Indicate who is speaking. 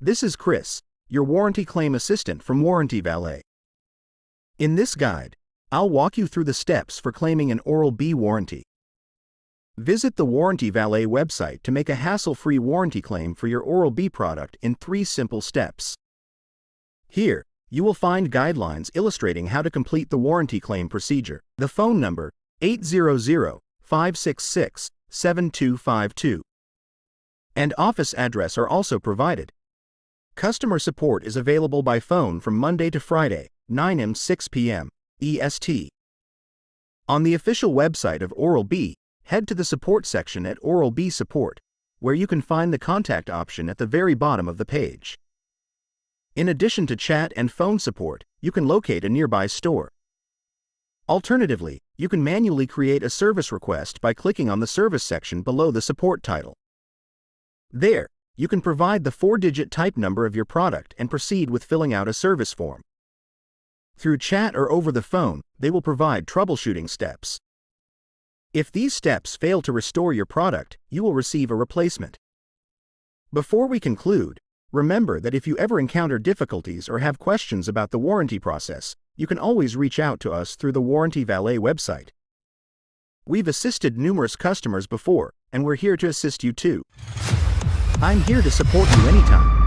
Speaker 1: This is Chris, your warranty claim assistant from Warranty Valet. In this guide, I'll walk you through the steps for claiming an Oral-B warranty. Visit the Warranty Valet website to make a hassle-free warranty claim for your Oral-B product in 3 simple steps. Here, you will find guidelines illustrating how to complete the warranty claim procedure. The phone number, 800-566-7252, and office address are also provided. Customer support is available by phone from Monday to Friday, 9 a.m. to 6 p.m. EST. On the official website of Oral-B, head to the support section at Oral-B Support, where you can find the contact option at the very bottom of the page. In addition to chat and phone support, you can locate a nearby store. Alternatively, you can manually create a service request by clicking on the service section below the support title. There, you can provide the 4-digit type number of your product and proceed with filling out a service form. Through chat or over the phone, they will provide troubleshooting steps. If these steps fail to restore your product, you will receive a replacement. Before we conclude, remember that if you ever encounter difficulties or have questions about the warranty process, you can always reach out to us through the Warranty Valet website. We've assisted numerous customers before, and we're here to assist you too. I'm here to support you anytime.